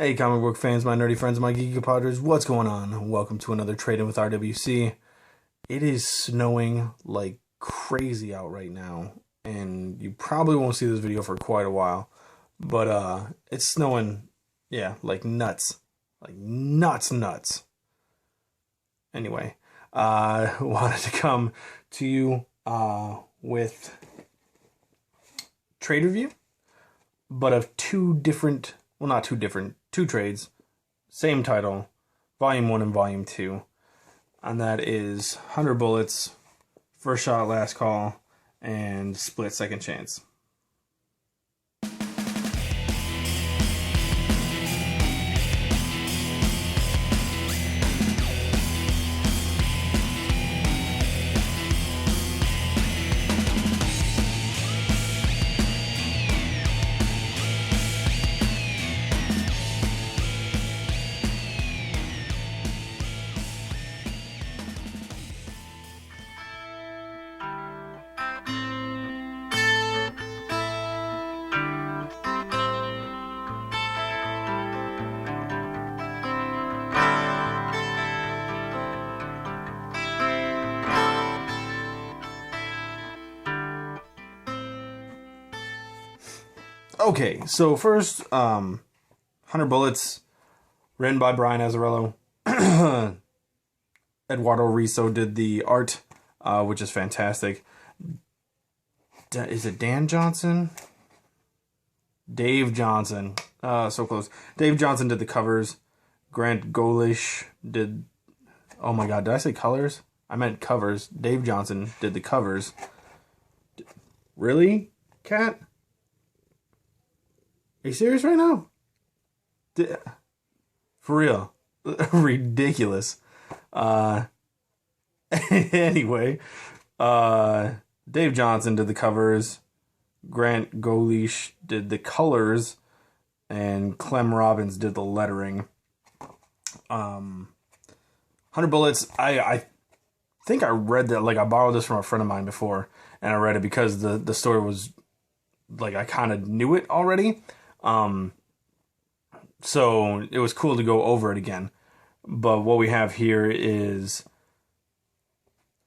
Hey, comic book fans, my nerdy friends, my geeky podders, what's going on? Welcome to another Tradin with RWC. It is snowing like crazy out right now, and you probably won't see this video for quite a while, but it's snowing, yeah, like nuts. Like nuts. Anyway, wanted to come to you with trade review, but of two different, well, not two different, two trades, same title, Volume 1 and Volume 2. And that is 100 Bullets, First Shot, Last Call, and Split Second Chance. Okay, so first, 100 Bullets, written by Brian Azzarello. Eduardo Riso did the art, which is fantastic. Is it Dan Johnson? Dave Johnson. So close. Dave Johnson did the covers. Grant Golish did... Oh my god, did I say colors? I meant covers. Dave Johnson did the covers. Really, Cat? Are you serious right now? For real. Ridiculous. Anyway, Dave Johnson did the covers, Grant Golish did the colors, and Clem Robbins did the lettering. 100 Bullets, I think I read that, like I borrowed this from a friend of mine before, and I read it because the story was, like, I kind of knew it already. So it was cool to go over it again. But what we have here is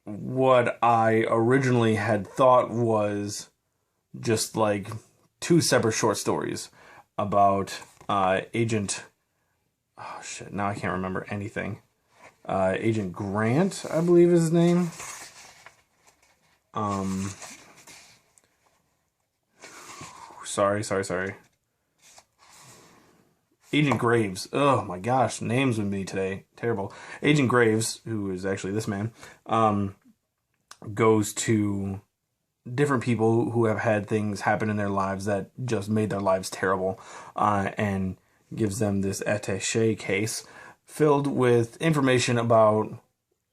what I originally had thought was just like two separate short stories about Agent... Oh shit, now I can't remember anything. Agent Grant, I believe is his name. Sorry. Agent Graves. Oh my gosh, names with me today. Terrible. Agent Graves, who is actually this man, goes to different people who have had things happen in their lives that just made their lives terrible, and gives them this attaché case filled with information about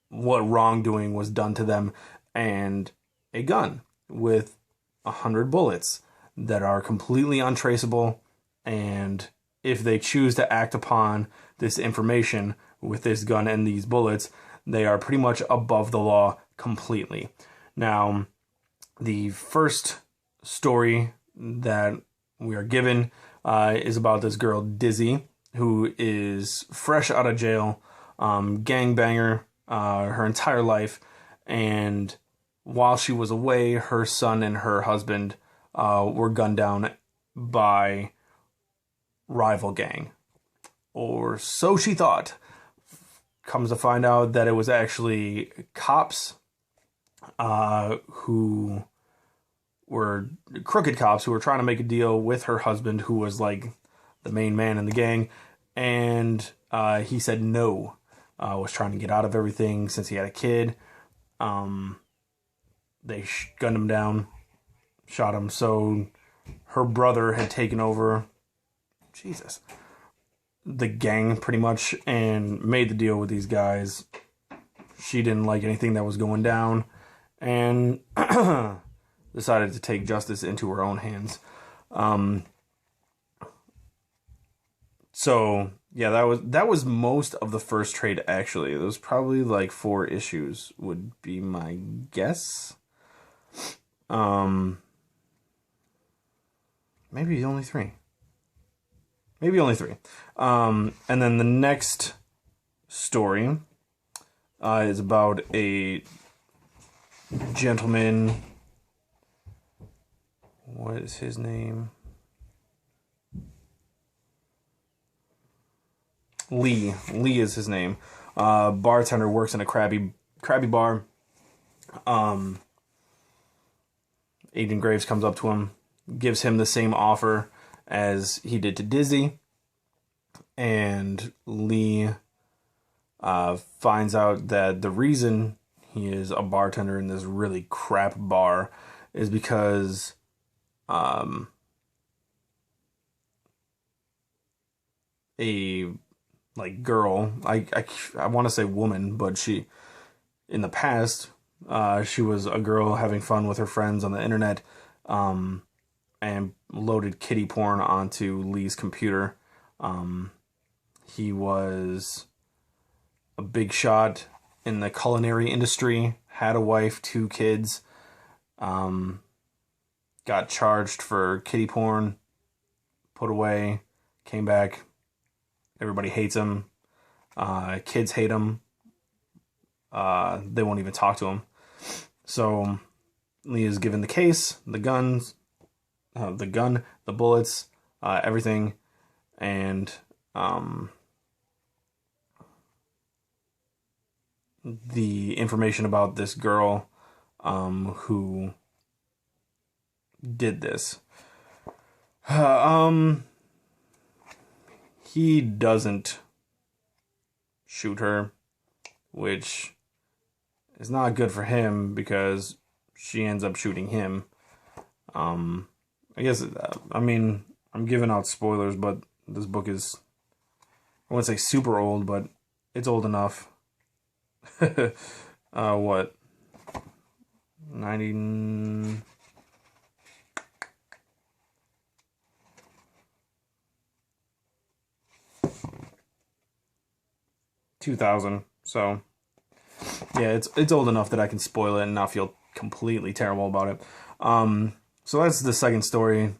what wrongdoing was done to them and a gun with 100 bullets that are completely untraceable, and if they choose to act upon this information with this gun and these bullets, they are pretty much above the law completely. Now, the first story that we are given is about this girl, Dizzy, who is fresh out of jail, gangbanger her entire life, and while she was away, her son and her husband were gunned down by rival gang, or so she thought. Comes to find out that it was actually cops who were crooked cops who were trying to make a deal with her husband, who was like the main man in the gang, and he said no. Was trying to get out of everything since he had a kid. They gunned him down, shot him. So her brother had taken over the gang pretty much and made the deal with these guys. She didn't like anything that was going down and decided to take justice into her own hands. So yeah, that was most of the first trade. Actually, it was probably like 4 issues would be my guess. Maybe only 3. Maybe only 3. And then the next story is about a gentleman. What is his name? Lee. Lee is his name. Bartender, works in a crabby bar. Agent Graves comes up to him, gives him the same offer as he did to Dizzy, and Lee finds out that the reason he is a bartender in this really crap bar is because a girl, I want to say woman, but she, in the past, she was a girl having fun with her friends on the internet, and loaded kiddie porn onto Lee's computer. He was a big shot in the culinary industry, had a wife, 2 kids, got charged for kiddie porn, put away, came back. Everybody hates him. Kids hate him. They won't even talk to him. So Lee is given the case, the guns, the bullets, everything, and the information about this girl who did this. He doesn't shoot her, which is not good for him because she ends up shooting him. I guess, I mean, I'm giving out spoilers, but this book is, I wouldn't say super old, but it's old enough. What? 90... 2000. So yeah, it's old enough that I can spoil it and not feel completely terrible about it. So that's the second story,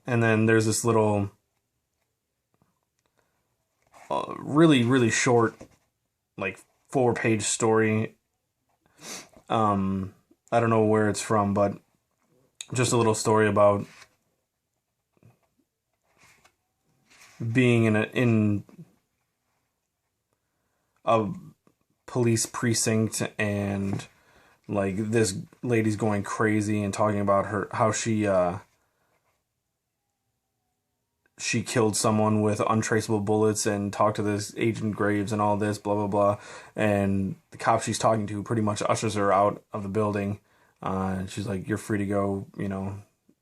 and then there's this little really short, like 4-page story. I don't know where it's from, but just a little story about being in a police precinct, and like this lady's going crazy and talking about how she killed someone with untraceable bullets and talked to this Agent Graves and all this, blah blah blah, and the cop she's talking to pretty much ushers her out of the building, and she's like, "You're free to go,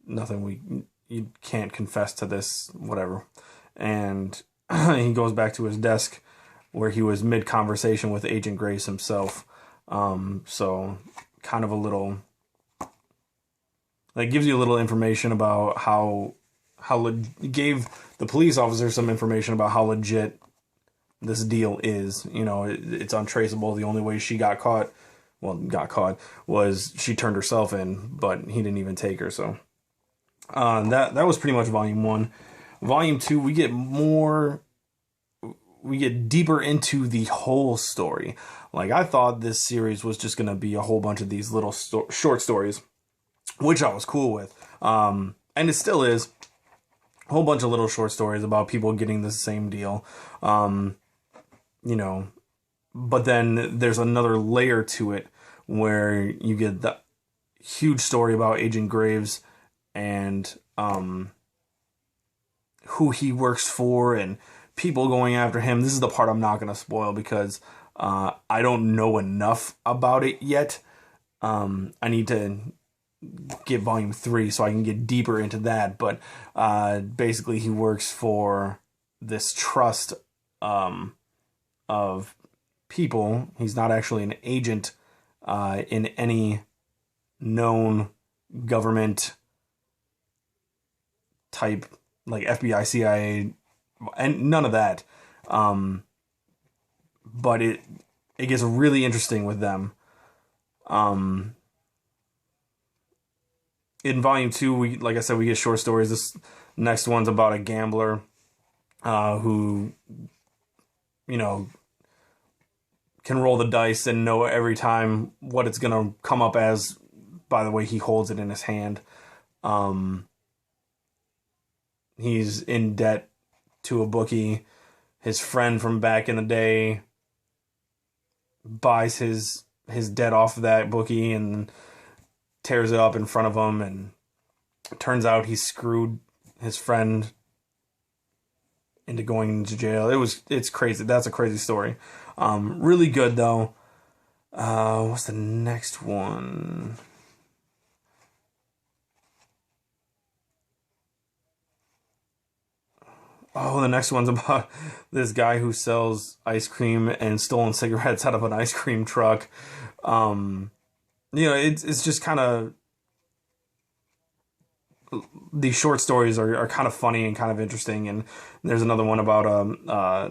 nothing, you can't confess to this, whatever." And he goes back to his desk where he was mid-conversation with Agent Grace himself. So kind of a little, like, gives you a little information about how gave the police officer some information about how legit this deal is. It's untraceable. The only way she got caught was she turned herself in, but he didn't even take her. So that was pretty much volume 1. Volume 2, we get deeper into the whole story. Like, I thought this series was just going to be a whole bunch of these little short stories, which I was cool with. And it still is a whole bunch of little short stories about people getting the same deal. But then there's another layer to it where you get the huge story about Agent Graves and who he works for and people going after him. This is the part I'm not going to spoil because I don't know enough about it yet. I need to get volume 3 so I can get deeper into that. But basically, he works for this trust of people. He's not actually an agent in any known government type, like FBI, CIA, and none of that. But it gets really interesting with them. In volume 2, like I said, we get short stories. This next one's about a gambler who, you know, can roll the dice and know every time what it's going to come up as by the way he holds it in his hand. He's in debt to a bookie. His friend from back in the day buys his debt off of that bookie and tears it up in front of him, and it turns out he screwed his friend into going into jail. It's crazy. That's a crazy story. Really good though. What's the next one? Oh, the next one's about this guy who sells ice cream and stolen cigarettes out of an ice cream truck. It's just kind of, these short stories are kind of funny and kind of interesting. And there's another one about a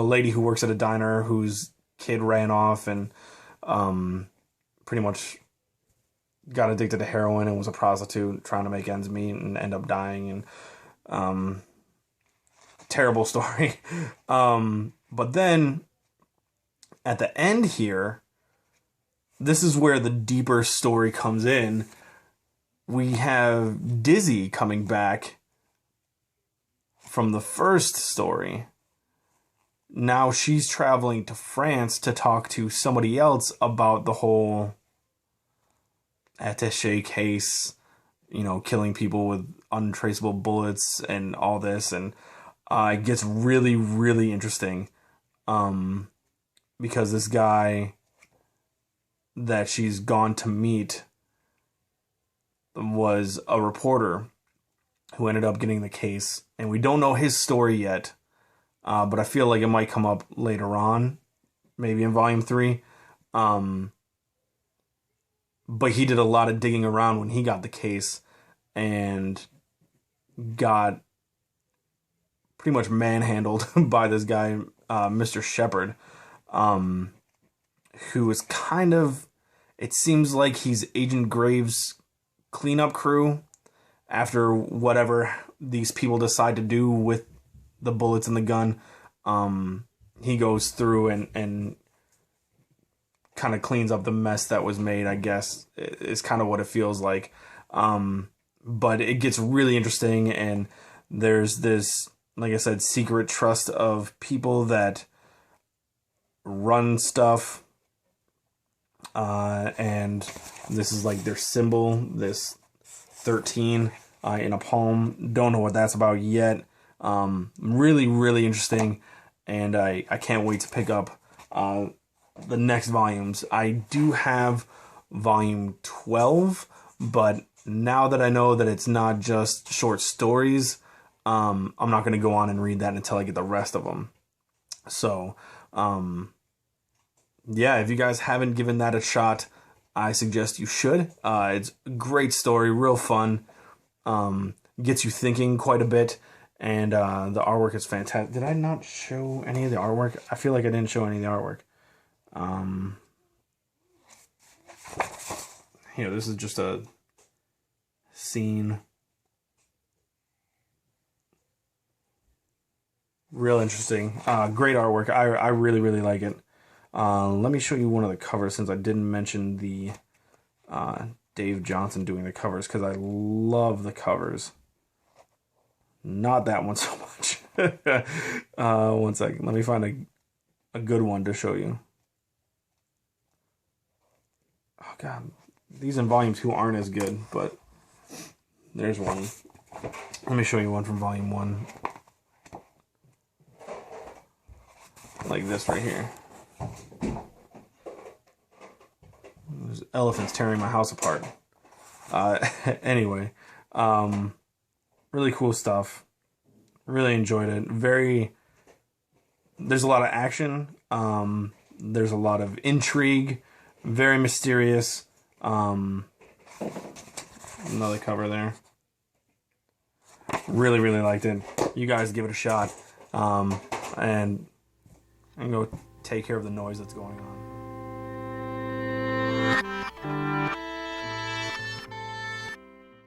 lady who works at a diner whose kid ran off and pretty much got addicted to heroin and was a prostitute trying to make ends meet and end up dying. And terrible story. But then at the end here, this is where the deeper story comes in. We have Dizzy coming back from the first story. Now she's traveling to France to talk to somebody else about the whole attaché case, killing people with untraceable bullets and all this. And it gets really, really interesting because this guy that she's gone to meet was a reporter who ended up getting the case, and we don't know his story yet, but I feel like it might come up later on, maybe in volume 3. But he did a lot of digging around when he got the case and got pretty much manhandled by this guy, Mr. Shepard, who is kind of, it seems like he's Agent Graves' cleanup crew after whatever these people decide to do with the bullets in the gun. He goes through and kind of cleans up the mess that was made, I guess, is kind of what it feels like. But it gets really interesting, and there's this, like I said, secret trust of people that run stuff. And this is like their symbol, this 13 in a palm. Don't know what that's about yet. Really, really interesting. And I can't wait to pick up the next volumes. I do have volume 12, but now that I know that it's not just short stories, I'm not going to go on and read that until I get the rest of them. So, yeah, if you guys haven't given that a shot, I suggest you should. It's a great story, real fun, gets you thinking quite a bit, and the artwork is fantastic. Did I not show any of the artwork? I feel like I didn't show any of the artwork. Here, this is just a scene. Real interesting. Great artwork. I really, really like it. Let me show you one of the covers, since I didn't mention the Dave Johnson doing the covers, because I love the covers. Not that one so much. One second. Let me find a good one to show you. Oh, God. These in volume 2 aren't as good, but there's one. Let me show you one from volume 1. Like this right here. There's elephants tearing my house apart. Anyway, really cool stuff. Really enjoyed it. There's a lot of action. There's a lot of intrigue. Very mysterious. Another cover there. Really, really liked it. You guys give it a shot. And I'm going to take care of the noise that's going on.